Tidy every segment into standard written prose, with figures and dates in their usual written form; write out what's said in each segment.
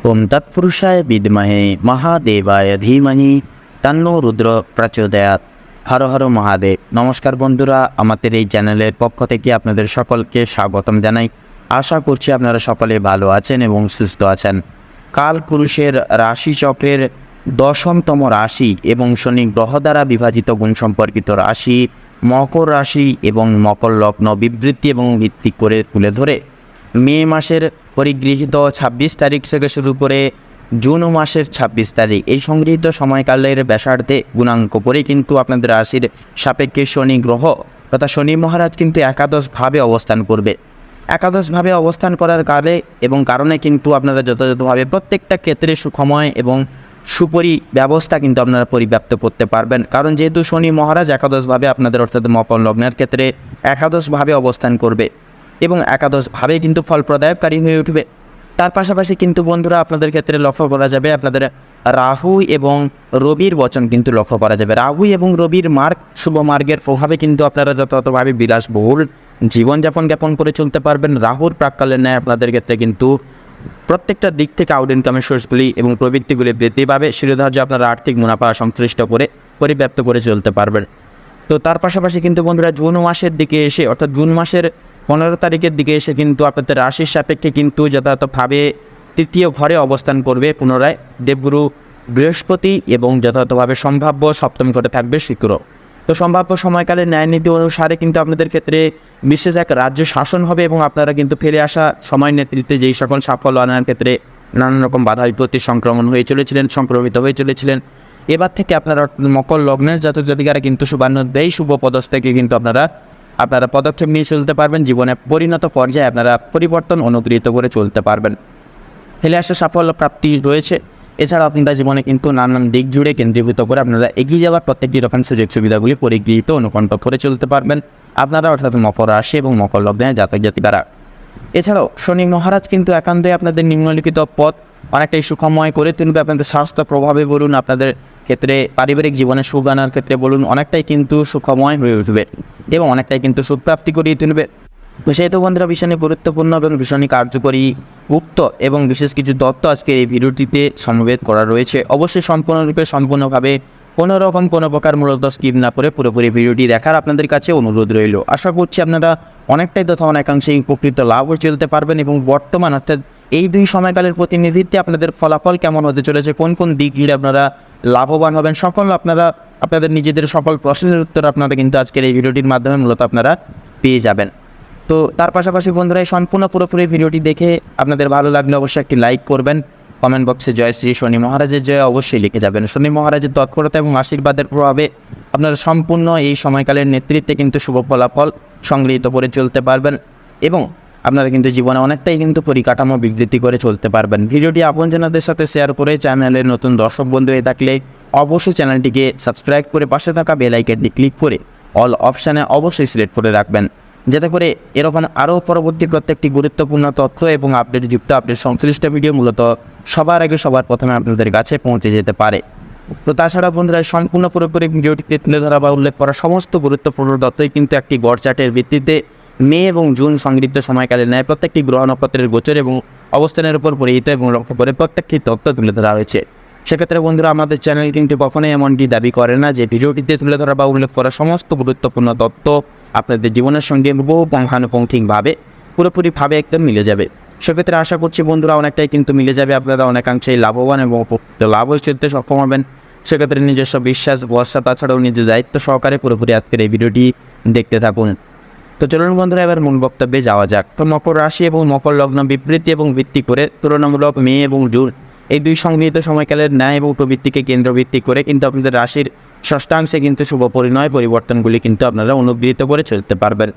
ওম তৎপুরুষায় বিদ্মহে মহাদেবায় ধীমহি তন্নো রুদ্র প্রচোদয়াৎ। হর হর মহাদেব। নমস্কার বন্ধুরা, আমাদের এই চ্যানেলের পক্ষ থেকে আপনাদের সকলকে স্বাগতম জানাই। আশা করছি আপনারা সকলে ভালো আছেন এবং সুস্থ আছেন। কাল পুরুষের রাশিচক্রের 10তম রাশি এবং শনি গ্রহ দ্বারা বিভাজিত গুণ সম্পর্কিত রাশি মকর রাশি এবং মকর লগ্ন বিবৃতি এবং ভিত্তি করে তুলে ধরে মে মাসের পরিগৃহীত 26 তারিখ থেকে শুরু করে জুন মাসের 26 তারিখ এই সংগৃহীত সময়কালের ব্যাসার্ধে গুণাঙ্ক করে কিন্তু আপনাদের রাশির সাপেক্ষে শনি গ্রহ তথা শনি মহারাজ কিন্তু একাদশভাবে অবস্থান করবে। একাদশভাবে অবস্থান করার কারণে কিন্তু আপনারা যথাযথভাবে প্রত্যেকটা ক্ষেত্রে সুখময় এবং ব্যবস্থা কিন্তু আপনারা পরিব্যাপ্ত করতে পারবেন। কারণ যেহেতু শনি মহারাজ একাদশভাবে আপনাদের অর্থাৎ মকর লগ্নের ক্ষেত্রে একাদশভাবে অবস্থান করবে এবং একাদশভাবে কিন্তু ফলপ্রদায়কারী হয়ে উঠবে। তার পাশাপাশি কিন্তু বন্ধুরা আপনাদের ক্ষেত্রে লক্ষ্য করা যাবে আপনাদের রাহু এবং রবির বচন কিন্তু লক্ষ্য করা যাবে। রাহু এবং রবির শুভ মার্গের প্রভাবে কিন্তু আপনারা যথাযথভাবে বিলাসবহুল জীবনযাপন জ্ঞাপন করে চলতে পারবেন। রাহুর প্রাক্কালের ন্যায় আপনাদের ক্ষেত্রে কিন্তু প্রত্যেকটা দিক থেকে আউট ইনকামের সোর্সগুলি এবং প্রবৃত্তিগুলি বৃদ্ধি পাবে। শিরোধার্য আপনারা আর্থিক মুনাফা সংশ্লিষ্ট করে পরিব্যাপ্ত করে চলতে পারবেন। তো তার পাশাপাশি কিন্তু বন্ধুরা জুন মাসের দিকে এসে অর্থাৎ জুন মাসের 15 তারিখের দিকে এসে কিন্তু আপনাদের রাশির সাপেক্ষে কিন্তু যথাযথভাবে তৃতীয় ঘরে অবস্থান করবে পুনরায় দেবগুরু বৃহস্পতি এবং যথাযথভাবে সম্ভাব্য সপ্তম ঘরে থাকবে শুক্র। তো সম্ভাব্য সময়কালের ন্যায় নীতি অনুসারে কিন্তু আপনাদের ক্ষেত্রে বিশেষ এক রাজ্য শাসন হবে এবং আপনারা কিন্তু ফিরে আসা সময় নেতৃত্বে যেই সকল সাফল্য আনার ক্ষেত্রে নানান রকম বাধা বিপত্তি সংক্রমিত হয়ে চলেছিলেন এবার থেকে আপনারা মকর লগ্নের জাতক জাতিকারা কিন্তু শুভান্নদেই শুভ পদস্থ থেকে কিন্তু আপনারা পদক্ষেপ নিয়ে চলতে পারবেন। জীবনে পরিণত পর্যায়ে আপনারা পরিবর্তন অনুগৃহীত করে চলতে পারবেন। ফেলে আসা সাফল্য প্রাপ্তি রয়েছে। এছাড়া আপনারা জীবনে কিন্তু নানান দিক জুড়ে কেন্দ্রীভূত করে আপনারা এগিয়ে যাওয়ার প্রত্যেকটি রকম সুযোগ সুবিধাগুলি পরিগৃহীত অনুকণ্ঠ করে চলতে পারবেন আপনারা অর্থাৎ মকর রাশি এবং মকর লগ্নের জাতক জাতিকারা। এছাড়াও শনি মহারাজ কিন্তু একান্তই আপনাদের নিম্নলিখিত পথ অনেকটাই সুখময় করে তুলবে। আপনাদের স্বাস্থ্য প্রভাবে বলুন, আপনাদের ক্ষেত্রে পারিবারিক জীবনে সুখ আনার ক্ষেত্রে বলুন, অনেকটাই কিন্তু সুখময় হয়ে উঠবে এবং অনেকটাই কিন্তু সুখপ্রাপ্তি করিয়ে তুলবে। সেহেতু বন্ধুরা ভীষণই গুরুত্বপূর্ণ এবং ভীষণই কার্যকরী উক্ত এবং বিশেষ কিছু তথ্য আজকে এই ভিডিওটিতে সমবেত করা রয়েছে। অবশ্যই সম্পূর্ণভাবে কোনোরকম কোনো প্রকার মূলত স্কিপ না করে পুরোপুরি ভিডিওটি দেখার আপনাদের কাছে অনুরোধ রইল। আশা করছি আপনারা অনেকটাই তথা অনেকাংশেই উপকৃত লাভ চলতে পারবেন এবং বর্তমান অর্থাৎ এই দুই সময়কালের প্রতিনিধিত্বে আপনাদের ফলাফল কেমন হতে চলেছে, কোন কোন দিক জুড়ে আপনারা লাভবান হবেন, আপনাদের নিজেদের সকল প্রশ্নের উত্তর আপনারা কিন্তু আজকের এই ভিডিওটির মাধ্যমে মূলত আপনারা পেয়ে যাবেন। তো তার পাশাপাশি বন্ধুরা এই সম্পূর্ণ পুরোপুরি ভিডিওটি দেখে আপনাদের ভালো লাগলে অবশ্যই একটি লাইক করবেন। কমেন্ট বক্সে জয় শ্রী শনি মহারাজের জয় অবশ্যই লিখে যাবেন। শনি মহারাজের তৎপরতা এবং আশীর্বাদের প্রভাবে আপনারা সম্পূর্ণ এই সময়কালের নেতৃত্বে কিন্তু শুভ ফলাফল সংগৃহীত করে চলতে পারবেন এবং আপনারা কিন্তু জীবনে অনেকটাই কিন্তু পরিকাঠামো বিবৃতি করে চলতে পারবেন। ভিডিওটি আপনজনদের সাথে শেয়ার করে চ্যানেলের নতুন দর্শক বন্ধু হয়ে থাকলে অবশ্যই চ্যানেলটিকে সাবস্ক্রাইব করে পাশে থাকা বেল আইকনটি ক্লিক করে অল অপশানে অবশ্যই সিলেক্ট করে রাখবেন, যাতে করে এরকম আরও পরবর্তী প্রত্যেকটি গুরুত্বপূর্ণ তথ্য এবং আপডেট সংশ্লিষ্ট ভিডিও মূলত সবার আগে সবার প্রথমে আপনাদের কাছে পৌঁছে যেতে পারে। তো তাছাড়া বন্ধুরা সম্পূর্ণ পুরোপুরি ভিডিওটিতে তুলে ধরা বা উল্লেখ করা সমস্ত গুরুত্বপূর্ণ তথ্যই কিন্তু একটি গড় চার্টের ভিত্তিতে মে এবং জুন সংগৃহীত সময়কালের ন্যায় প্রত্যেকটি গ্রহ নক্ষত্রের গোচর এবং অবস্থানের উপর পরিহিত এবং লক্ষ্য করে প্রত্যেকটি তথ্য তুলে ধরা হয়েছে। সেক্ষেত্রে বন্ধুরা আমাদের চ্যানেল কিন্তু কখনোই এমনটি দাবি করে না যে ভিডিওটিতে তুলে ধরা বা উল্লেখ করা সমস্ত গুরুত্বপূর্ণ তথ্য আপনাদের জীবনের সঙ্গে বহু পুঙ্খানুপুঙ্খিকভাবে পুরোপুরিভাবে একদম মিলে যাবে। সেক্ষেত্রে আশা করছি বন্ধুরা অনেকটাই কিন্তু মিলে যাবে, আপনারা অনেকাংশেই লাভবান এবং লাভ চলতে সক্ষম হবেন। সেক্ষেত্রে নিজস্ব বিশ্বাস ভরসা তাছাড়াও নিজের দায়িত্ব সহকারে পুরোপুরি আজকের এই ভিডিওটি দেখতে থাকুন। তো চলুন বন্ধুরা এবার মূল বক্তব্যে যাওয়া যাক। তো মকর রাশি এবং মকর লগ্ন বিবৃতি এবং ভিত্তি করে তুলনামূলক মে এবং জুন এই দুই সংগৃহীত সময়কালের ন্যায় এবং প্রবৃত্তিকে কেন্দ্রভিত্তিক করে কিন্তু আপনাদের রাশির ষষ্ঠাংশে কিন্তু শুভ পরিবর্তনগুলি কিন্তু আপনারা অনুগৃহীত করে চলতে পারবেন।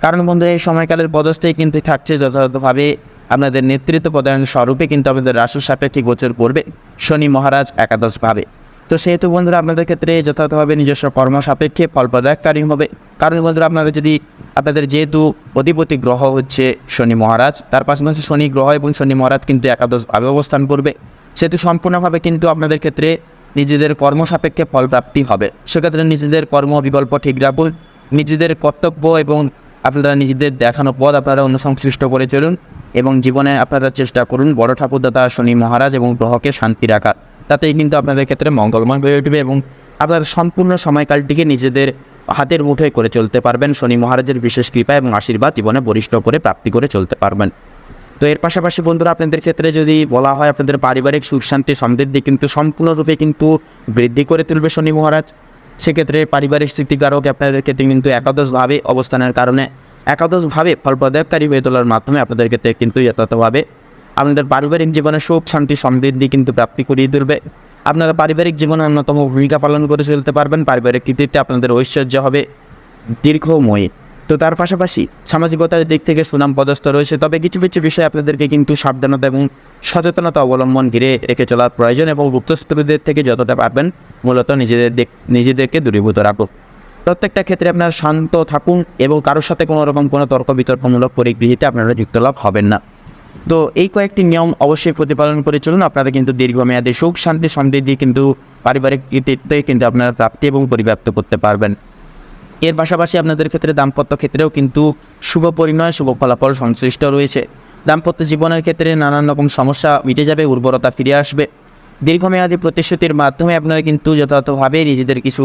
কারণ বন্ধুরা এই সময়কালের পদস্থেই কিন্তু থাকছে যথাযথভাবে আপনাদের নেতৃত্ব প্রদান স্বরূপে কিন্তু আপনাদের রাশির সাপেক্ষে গোচর করবে শনি মহারাজ একাদশভাবে। তো সেহেতু বন্ধুরা আপনাদের ক্ষেত্রে যথাযথভাবে নিজস্ব কর্ম সাপেক্ষে ফলপ্রদায়কারী হবে। কারণ বন্ধুরা আপনাদের যেহেতু অধিপতি গ্রহ হচ্ছে শনি মহারাজ, তার পাশাপাশি শনি গ্রহ এবং শনি মহারাজ কিন্তু একাদশভাবে অবস্থান করবে, সেহেতু সম্পূর্ণভাবে কিন্তু আপনাদের ক্ষেত্রে নিজেদের কর্ম সাপেক্ষে ফলপ্রাপ্তি হবে। সেক্ষেত্রে নিজেদের কর্ম বিকল্প ঠিক রাখুন, নিজেদের কর্তব্য এবং আপনারা নিজেদের দেখানো পথ আপনারা অনুসংশ্লিষ্ট করে চলুন এবং জীবনে আপনারা চেষ্টা করুন বড় ঠাকুরদাতা শনি মহারাজ এবং গ্রহকে শান্তি রাখার, তাতেই কিন্তু আপনাদের ক্ষেত্রে মঙ্গলময় হয়ে উঠবে এবং আপনারা সম্পূর্ণ সময়কালটিকে নিজেদের হাতের মুঠোয় করে চলতে পারবেন। শনি মহারাজের বিশেষ কৃপা এবং আশীর্বাদ জীবনে বরিষ্ঠ করে প্রাপ্তি করে চলতে পারবেন। তো এর পাশাপাশি বন্ধুরা, আপনাদের ক্ষেত্রে যদি বলা হয়, আপনাদের পারিবারিক সুখ শান্তি সমৃদ্ধি কিন্তু সম্পূর্ণরূপে কিন্তু বৃদ্ধি করে তুলবে শনি মহারাজ। সেক্ষেত্রে পারিবারিক স্থিতিকারক আপনাদের ক্ষেত্রে কিন্তু একাদশভাবে অবস্থানের কারণে একাদশভাবে ফলপ্রদায়কারী হয়ে তোলার মাধ্যমে আপনাদের ক্ষেত্রে কিন্তু যথাযথভাবে আপনাদের পারিবারিক জীবনে সুখ শান্তি সমৃদ্ধি কিন্তু প্রাপ্তি করিয়ে তুলবে। আপনারা পারিবারিক জীবনে অন্যতম ভূমিকা পালন করে চলতে পারবেন। পারিবারিক কৃতিত্বে আপনাদের ঐশ্বর্য হবে দীর্ঘময়ী। তো তার পাশাপাশি সামাজিকতার দিক থেকে সুনাম পদস্থ রয়েছে, তবে কিছু কিছু বিষয়ে আপনাদেরকে কিন্তু সাবধানতা এবং সচেতনতা অবলম্বন ঘিরে রেখে চলার প্রয়োজন এবং গুপ্তশত্রুদের থেকে যতটা পারবেন মূলত নিজেদেরকে দূরীভূত রাখুন। প্রত্যেকটা ক্ষেত্রে আপনারা শান্ত থাকুন এবং কারোর সাথে কোনো রকম কোনো তর্ক বিতর্কমূলক পরিগৃহীতে আপনারা যুক্ত লাভ হবেন না। তো এই কয়েকটি নিয়ম অবশ্যই প্রতিপালন করে চলুন, আপনারা কিন্তু দীর্ঘমেয়াদী সুখ শান্তি সমৃদ্ধি কিন্তু পারিবারিক কৃতিত্বে কিন্তু আপনারা প্রাপ্তি এবং পরিব্যাপ্ত করতে পারবেন। এর পাশাপাশি আপনাদের ক্ষেত্রে দাম্পত্য ক্ষেত্রেও কিন্তু শুভ পরিণয় শুভ ফলাফল সংশ্লিষ্ট রয়েছে। দাম্পত্য জীবনের ক্ষেত্রে নানান রকম সমস্যা মিটে যাবে, উর্বরতা ফিরে আসবে। দীর্ঘমেয়াদী প্রতিশ্রুতির মাধ্যমে আপনারা কিন্তু যথাযথভাবে নিজেদের কিছু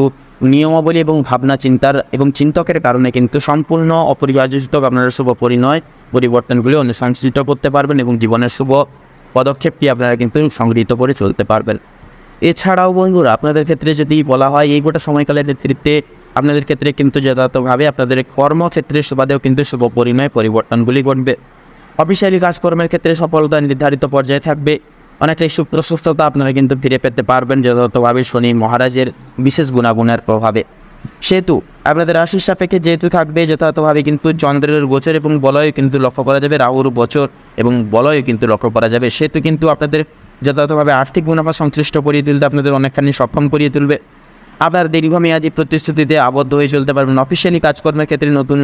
নিয়মাবলী এবং ভাবনা চিন্তার এবং চিন্তকের কারণে কিন্তু সম্পূর্ণ অপরিহার্যসূচক আপনারা শুভ পরিণয় পরিবর্তনগুলি অনুসংশ্লিষ্ট করতে পারবেন এবং জীবনের শুভ পদক্ষেপটি আপনারা কিন্তু সংগৃহীত করে চলতে পারবেন। এছাড়াও বন্ধুরা, আপনাদের ক্ষেত্রে যদি বলা হয়, এই গোটা সময়কালের নেতৃত্বে আপনাদের ক্ষেত্রে কিন্তু যথাযথভাবে আপনাদের কর্মক্ষেত্রে সুবাদেও কিন্তু শুভ পরিণয় পরিবর্তনগুলি ঘটবে। অফিসিয়ালি কাজকর্মের ক্ষেত্রে সফলতা নির্ধারিত পর্যায়ে থাকবে। অনেকটাই সুপ্রশস্ততা আপনারা কিন্তু ফিরে পেতে পারবেন যথাযথভাবে শনি মহারাজের বিশেষ গুণাগুণের প্রভাবে। সেহেতু আপনাদের রাশির সাপেক্ষে যেহেতু থাকবে যথাযথভাবে কিন্তু চন্দ্রের গোচর এবং বলয় কিন্তু লক্ষ্য করা যাবে, রাহুর বছর এবং বলয় কিন্তু লক্ষ্য করা যাবে। সেহেতু কিন্তু আপনাদের যথাযথভাবে আর্থিক মুনাফা সংশ্লিষ্ট করিয়ে তুলতে আপনাদের অনেকখানি সক্ষম করিয়ে তুলবে। আপনার দীর্ঘমেয়াদী প্রতিশ্রুতিতে আবদ্ধ হয়ে চলতে পারবেন। অফিসিয়ালি কাজকর্মের ক্ষেত্রে নতুন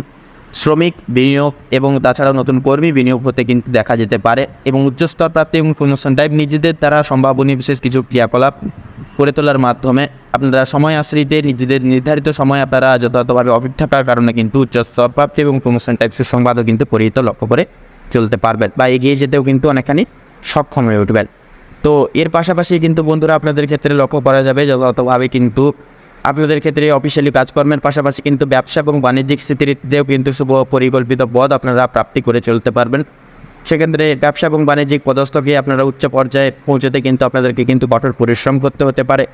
শ্রমিক বিনিয়োগ এবং তাছাড়াও নতুন কর্মী বিনিয়োগ হতে কিন্তু দেখা যেতে পারে এবং উচ্চস্তর প্রাপ্তি এবং প্রমোশন টাইপ নিজেদের দ্বারা সম্ভাবনীয় বিশেষ কিছু ক্রিয়াকলাপ করে তোলার মাধ্যমে আপনারা সময় আশ্রিতে নিজেদের নির্ধারিত সময় আপনারা যথাযথভাবে অফিস থাকার কারণে কিন্তু উচ্চস্তর প্রাপ্তি এবং প্রমোশন টাইপ সুসংবাদও কিন্তু পরিহিত লক্ষ্য করে চলতে পারবেন বা এগিয়ে যেতেও কিন্তু অনেকখানি সক্ষম হয়ে উঠবেন। তো এর পাশাপাশি কিন্তু বন্ধুরা, আপনাদের ক্ষেত্রে লক্ষ্য করা যাবে যথাযথভাবে কিন্তু আপনাদের ক্ষেত্রে অফিসিয়ালি কাজকর্মের পাশাপাশি কিন্তু ব্যবসা এবং বাণিজ্যিক স্থিতিতেও কিন্তু শুভ পরিকল্পিত পদ আপনারা প্রাপ্তি করে চলতে পারবেন। সেক্ষেত্রে ব্যবসা এবং বাণিজ্যিক পদস্থকে আপনারা উচ্চ পর্যায়ে পৌঁছতে কিন্তু আপনাদেরকে কিন্তু কঠোর পরিশ্রম করতে হতে পারে।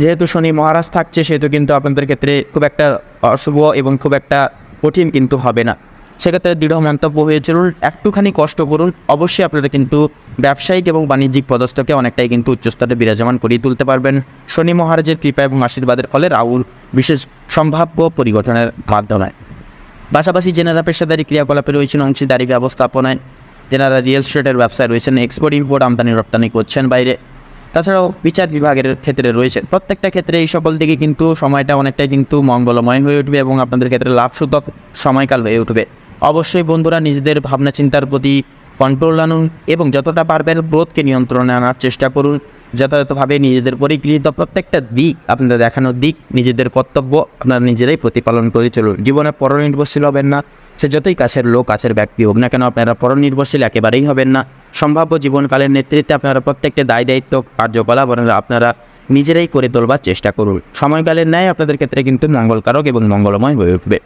যেহেতু শনি মহারাজ থাকছে সেহেতু কিন্তু আপনাদের ক্ষেত্রে খুব একটা অশুভ এবং খুব একটা কঠিন কিন্তু হবে না। সেক্ষেত্রে দৃঢ় মন্তব্য হয়ে চলুন, একটুখানি কষ্ট করুন, অবশ্যই আপনারা কিন্তু ব্যবসায়িক এবং বাণিজ্যিক পদস্থকে অনেকটাই কিন্তু উচ্চস্তরে বিরাজমান করিয়ে তুলতে পারবেন শনি মহারাজের কৃপা এবং আশীর্বাদের ফলে রাহুর বিশেষ সম্ভাব্য পরিগঠনের মাধ্যমে। পাশাপাশি যেনারা পেশাদারি ক্রিয়াকলাপে রয়েছেন, অংশীদারি ব্যবস্থাপনায়, যেনারা রিয়েল এস্টেটের ব্যবসায় রয়েছেন, এক্সপোর্ট ইম্পোর্ট আমদানি রপ্তানি করছেন বাইরে, তাছাড়াও বিচার বিভাগের ক্ষেত্রে রয়েছে, প্রত্যেকটা ক্ষেত্রে এই সকল দিকে কিন্তু সময়টা অনেকটাই কিন্তু মঙ্গলময় হয়ে উঠবে এবং আপনাদের ক্ষেত্রে লাভসূচক সময়কাল হয়ে উঠবে। অবশ্যই বন্ধুরা, নিজেদের ভাবনা চিন্তার প্রতি কন্ট্রোল আনুন এবং যতটা পারবেন ক্রোধকে নিয়ন্ত্রণে আনার চেষ্টা করুন। যথাযথভাবে নিজেদের পরিগৃহীত প্রত্যেকটা দিক, আপনাদের দেখানোর দিক, নিজেদের কর্তব্য আপনারা নিজেরাই প্রতিপালন করে চলুন। জীবনে পরনির্ভরশীল হবেন না, সে যতই কাছের লোক কাছের ব্যক্তি হোক না কেন, আপনারা পরনির্ভরশীল একেবারেই হবেন না। সম্ভাব্য জীবনকালের নেতৃত্বে আপনারা প্রত্যেকটা দায় দায়িত্ব কার্যকলাপ আপনারা নিজেরাই করে তোলবার চেষ্টা করুন। সময়কালের ন্যায় আপনাদের ক্ষেত্রে কিন্তু মঙ্গলকারক এবং মঙ্গলময় হয়ে উঠবে।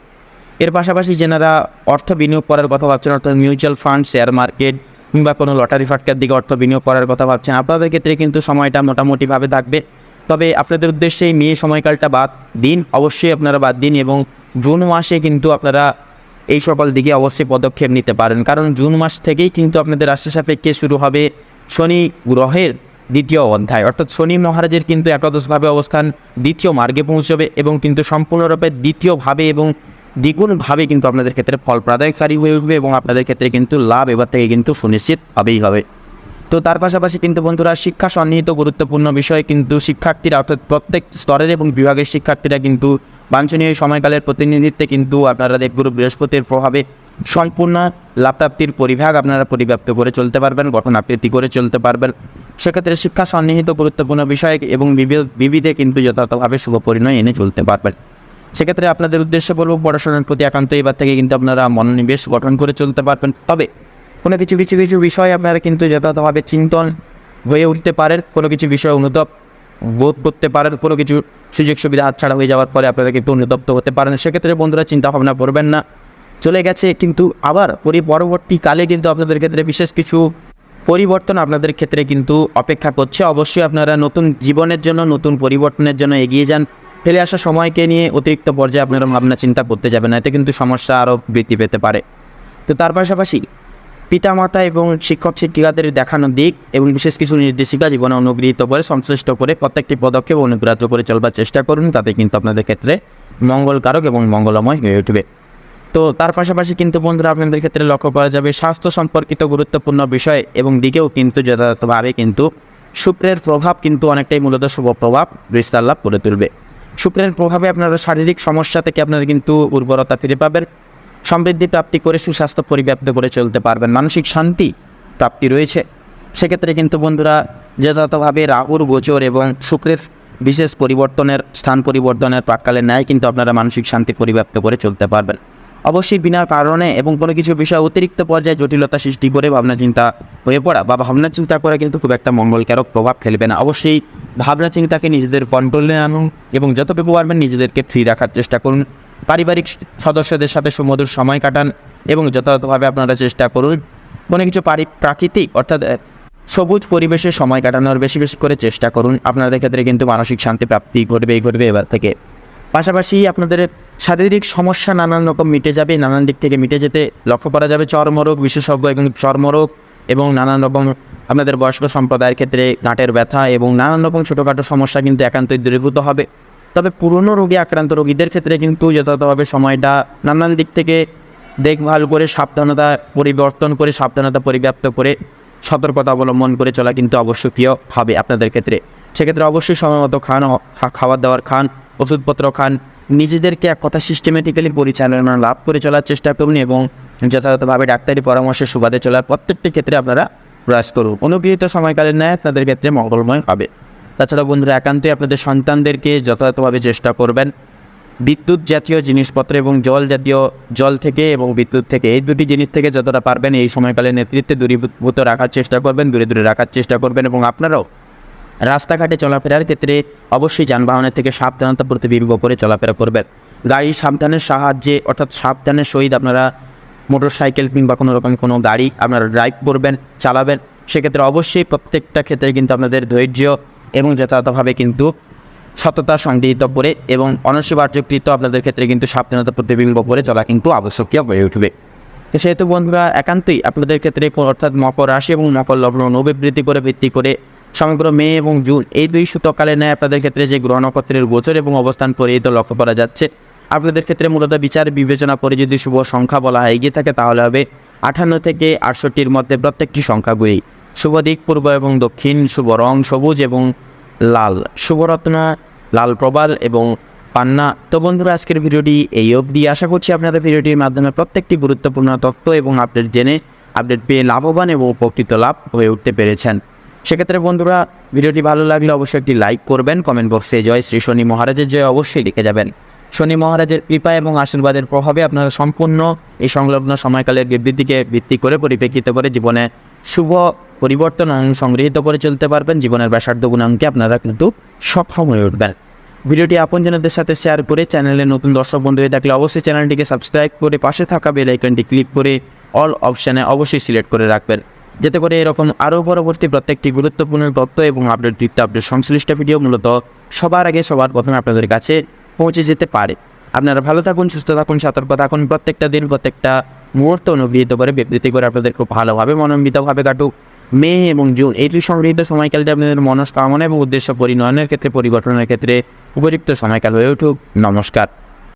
এর পাশাপাশি যেনারা অর্থ বিনিয়োগ করার কথা ভাবছেন, অর্থাৎ মিউচুয়াল ফান্ড, শেয়ার মার্কেট কিংবা কোনো লটারি ফাটকার দিকে অর্থ বিনিয়োগ করার কথা ভাবছেন, আপনাদের ক্ষেত্রে কিন্তু সময়টা মোটামুটিভাবে থাকবে। তবে আপনাদের উদ্দেশ্যে মে সময়কালটা বাদ দিন, অবশ্যই আপনারা বাদ দিন এবং জুন মাসে কিন্তু আপনারা এই সকল দিকে অবশ্যই পদক্ষেপ নিতে পারেন, কারণ জুন মাস থেকেই কিন্তু আপনাদের রাশি সাপেক্ষে শুরু হবে শনি গ্রহের দ্বিতীয় অধ্যায়, অর্থাৎ শনি মহারাজের কিন্তু একাদশভাবে অবস্থান দ্বিতীয় মার্গে পৌঁছবে এবং কিন্তু সম্পূর্ণরূপে দ্বিতীয়ভাবে এবং দ্বিগুণভাবে কিন্তু আপনাদের ক্ষেত্রে ফল প্রদায়কারী হয়ে উঠবে এবং আপনাদের ক্ষেত্রে কিন্তু লাভ এবার থেকে কিন্তু সুনিশ্চিত হবেই হবে। তো তার পাশাপাশি কিন্তু বন্ধুরা, শিক্ষা সন্নিহিত গুরুত্বপূর্ণ বিষয় কিন্তু শিক্ষার্থীরা, অর্থাৎ প্রত্যেক স্তরের এবং বিভাগের শিক্ষার্থীরা কিন্তু বাঞ্ছনীয় সময়কালের প্রতিনিধিত্বে কিন্তু আপনারা দেবগুরু বৃহস্পতির প্রভাবে সম্পূর্ণ লাভপ্রাপ্তির পরিভাগ আপনারা পরিব্যাপ্ত করে চলতে পারবেন, গঠন আকৃতি করে চলতে পারবেন। সেক্ষেত্রে শিক্ষা সন্নিহিত গুরুত্বপূর্ণ বিষয় এবং বিবিধে কিন্তু যথাযথভাবে শুভ পরিণয় এনে চলতে পারবেন। সেক্ষেত্রে আপনাদের উদ্দেশ্য বলব, পড়াশোনার প্রতি একান্ত এবার থেকে কিন্তু আপনারা মনোনিবেশ গঠন করে চলতে পারবেন। তবে কোনো কিছু বিষয় আপনারা কিন্তু যথাযথভাবে চিন্তন হয়ে উঠতে পারেন, কোনো কিছু বিষয় অনুতপ বোধ করতে পারেন, কোনো কিছু সুযোগ সুবিধা হাতছাড়া হয়ে যাওয়ার পরে আপনারা কিন্তু অনুতপ্ত হতে পারেন। সেক্ষেত্রে বন্ধুরা চিন্তা ভাবনা করবেন না, চলে গেছে কিন্তু আবার পরবর্তীকালে কিন্তু আপনাদের ক্ষেত্রে বিশেষ কিছু পরিবর্তন আপনাদের ক্ষেত্রে কিন্তু অপেক্ষা করছে। অবশ্যই আপনারা নতুন জীবনের জন্য, নতুন পরিবর্তনের জন্য এগিয়ে যান। ফেলে আসা সময়কে নিয়ে অতিরিক্ত পর্যায়ে আপনারা ভাবনা চিন্তা করতে যাবেন না, এতে কিন্তু সমস্যা আরও বৃদ্ধি পেতে পারে। তো তার পাশাপাশি পিতামাতা এবং শিক্ষক শিক্ষিকাদের দেখানো দিক এবং বিশেষ কিছু নির্দেশিকা জীবনে অনুগৃহীত করে সংশ্লিষ্ট করে প্রত্যেকটি পদক্ষেপ অনুগ্রাহ্য করে চলবার চেষ্টা করুন, তাতে কিন্তু আপনাদের ক্ষেত্রে মঙ্গলকারক এবং মঙ্গলময় হয়ে উঠবে। তো তার পাশাপাশি কিন্তু বন্ধুরা আপনাদের ক্ষেত্রে লক্ষ্য করা যাবে স্বাস্থ্য সম্পর্কিত গুরুত্বপূর্ণ বিষয় এবং দিকেও কিন্তু যথাযথভাবে কিন্তু শুক্রের প্রভাব কিন্তু অনেকটাই মূলত শুভ প্রভাব বিস্তার লাভ করে তুলবে। শুক্রের প্রভাবে আপনারা শারীরিক সমস্যা থেকে আপনারা কিন্তু উর্বরতা ফিরে পাবেন, সমৃদ্ধি প্রাপ্তি করে সুস্বাস্থ্য পরিব্যাপ্ত করে চলতে পারবেন, মানসিক শান্তি প্রাপ্তি রয়েছে। সেক্ষেত্রে কিন্তু বন্ধুরা যথাযথভাবে রাহুর গোচর এবং শুক্রের বিশেষ পরিবর্তনের স্থান পরিবর্তনের প্রাক্কালের ন্যায় কিন্তু আপনারা মানসিক শান্তি পরিব্যাপ্ত করে চলতে পারবেন। অবশ্যই বিনা কারণে এবং কোনো কিছু বিষয় অতিরিক্ত পর্যায়ে জটিলতা সৃষ্টি করে ভাবনা চিন্তা হয়ে পড়া বা ভাবনা চিন্তা করা কিন্তু খুব একটা মঙ্গলকারক প্রভাব ফেলবে না। অবশ্যই ভাবনা চিন্তাকে নিজেদের কন্ট্রোলে আনুন এবং যতটুকু পারবেন নিজেদেরকে ফ্রি রাখার চেষ্টা করুন। পারিবারিক সদস্যদের সাথে সুমধুর সময় কাটান এবং যথাযথভাবে আপনারা চেষ্টা করুন কোনো কিছু প্রাকৃতিক অর্থাৎ সবুজ পরিবেশে সময় কাটানোর বেশি করে চেষ্টা করুন। আপনাদের ক্ষেত্রে কিন্তু মানসিক শান্তি প্রাপ্তি ঘটবে এবার থেকে। পাশাপাশি আপনাদের শারীরিক সমস্যা নানান রকম মিটে যাবে, নানান দিক থেকে মিটে যেতে লক্ষ্য করা যাবে। চর্মরোগ বিশেষজ্ঞ এবং চর্মরোগ এবং নানান রকম আপনাদের বয়স্ক সম্প্রদায়ের ক্ষেত্রে গাঁটের ব্যথা এবং নানান রকম ছোটোখাটো সমস্যা কিন্তু একান্তই দূরীভূত হবে। তবে পুরনো রোগে আক্রান্ত রোগীদের ক্ষেত্রে কিন্তু যথাযথভাবে সময়টা নানান দিক থেকে দেখভাল করে সাবধানতা পরিবর্তন করে সাবধানতা পরিব্যাপ্ত করে সতর্কতা অবলম্বন করে চলা কিন্তু আবশ্যকীয় হবে আপনাদের ক্ষেত্রে। সেক্ষেত্রে অবশ্যই সময়মতো খাবার দাবার খান, ওষুধপত্র খান, নিজেদেরকে এক কথা সিস্টেমেটিক্যালি পরিচালনা লাভ করে চলার চেষ্টা করুন এবং যথাযথভাবে ডাক্তারি পরামর্শের সুবাদে চলার প্রত্যেকটি ক্ষেত্রে আপনারা প্রয়াস করুন। অনুগৃহীত সময়কালের ন্যায় আপনাদের ক্ষেত্রে মঙ্গলময় হবে। তাছাড়া বন্ধুরা একান্তই আপনাদের সন্তানদেরকে যথাযথভাবে চেষ্টা করবেন বিদ্যুৎ জাতীয় জিনিসপত্র এবং জল থেকে এবং বিদ্যুৎ থেকে এই দুটি জিনিস থেকে যতটা পারবেন এই সময়কালে নেতৃত্বে দূরীভূত রাখার চেষ্টা করবেন, দূরে রাখার চেষ্টা করবেন এবং আপনারাও রাস্তাঘাটে চলাফেরার ক্ষেত্রে অবশ্যই যানবাহনের থেকে সাবধানতা প্রতিবিম্ব করে চলাফেরা করবেন। গাড়ি সাবধানের সাহায্যে অর্থাৎ সাবধানের সহিত আপনারা মোটরসাইকেল কিংবা কোনো রকম কোনো গাড়ি আপনারা ড্রাইভ করবেন, চালাবেন। সেক্ষেত্রে অবশ্যই প্রত্যেকটা ক্ষেত্রে কিন্তু আপনাদের ধৈর্য এবং যথাযথভাবে কিন্তু সততা সংগৃহীত করে এবং অনস্বীকার্যকৃত আপনাদের ক্ষেত্রে কিন্তু সাবধানতা প্রতিবিম্ব করে চলা কিন্তু আবশ্যকীয় হয়ে উঠবে। সেহেতু বন্ধুরা একান্তই আপনাদের ক্ষেত্রে অর্থাৎ মকর রাশি এবং মকর লগ্ন নববৃত্তি করে ভিত্তি করে সমগ্র মে এবং জুন এই দুই সূতকালে নেয় আপনাদের ক্ষেত্রে যে গ্রহ নক্ষত্রের গোচর এবং অবস্থান পরিহিত লক্ষ্য করা যাচ্ছে। আপনাদের ক্ষেত্রে মূলত বিচার বিবেচনা করে যদি শুভ সংখ্যা বলা হয় এগিয়ে থাকে তাহলে হবে 58 থেকে 68-র মধ্যে প্রত্যেকটি সংখ্যাগুলি। শুভ দিক পূর্ব এবং দক্ষিণ, শুভ রং সবুজ এবং লাল, শুভরত্ন লাল প্রবাল এবং পান্না। তো বন্ধুরা আজকের ভিডিওটি এই অবধি। আশা করছি আপনারা ভিডিওটির মাধ্যমে প্রত্যেকটি গুরুত্বপূর্ণ তথ্য এবং আপডেট জেনে আপডেট পেয়ে লাভবান এবং উপকৃত লাভ হয়ে উঠতে পেরেছেন। সেক্ষেত্রে বন্ধুরা ভিডিওটি ভালো লাগলে অবশ্যই একটি লাইক করবেন, কমেন্ট বক্সে জয় শ্রী শনি মহারাজের জয় অবশ্যই লিখে যাবেন। শনি মহারাজের কৃপা এবং আশীর্বাদের প্রভাবে আপনারা সম্পূর্ণ এই সংলগ্ন সময়কালের বিবৃতিকে ভিত্তি করে পরিপ্রেক্ষিত করে জীবনে শুভ পরিবর্তন সংগৃহীত করে চলতে পারবেন। জীবনের ব্যাসার্ধ গুণাঙ্কে আপনারা কিন্তু সক্ষম হয়ে উঠবেন। ভিডিওটি আপনজনদের সাথে শেয়ার করে চ্যানেলে নতুন দর্শক বন্ধু হয়ে থাকলে অবশ্যই চ্যানেলটিকে সাবস্ক্রাইব করে পাশে থাকা বেল আইকনটি ক্লিক করে অল অপশানে অবশ্যই সিলেক্ট করে রাখবেন, যাতে করে এরকম আরও পরবর্তী প্রত্যেকটি গুরুত্বপূর্ণ তথ্য এবং আপডেট সংশ্লিষ্ট ভিডিও মূলত সবার আগে সবার প্রথমে আপনাদের কাছে পৌঁছে যেতে পারে। আপনারা ভালো থাকুন, সুস্থ থাকুন, সতর্ক থাকুন। প্রত্যেকটা দিন প্রত্যেকটা মুহূর্ত অনুগৃহীত করে বিবৃতি করে আপনাদের খুব ভালোভাবে মনোনীতভাবে কাটুক। মে এবং জুন এই দুই সংগৃহীত সময়কালটি আপনাদের মনস্কামনা এবং উদ্দেশ্য পরিণয়নের ক্ষেত্রে পরিবর্তনের ক্ষেত্রে উপযুক্ত সময়কাল হয়ে উঠুক। নমস্কার।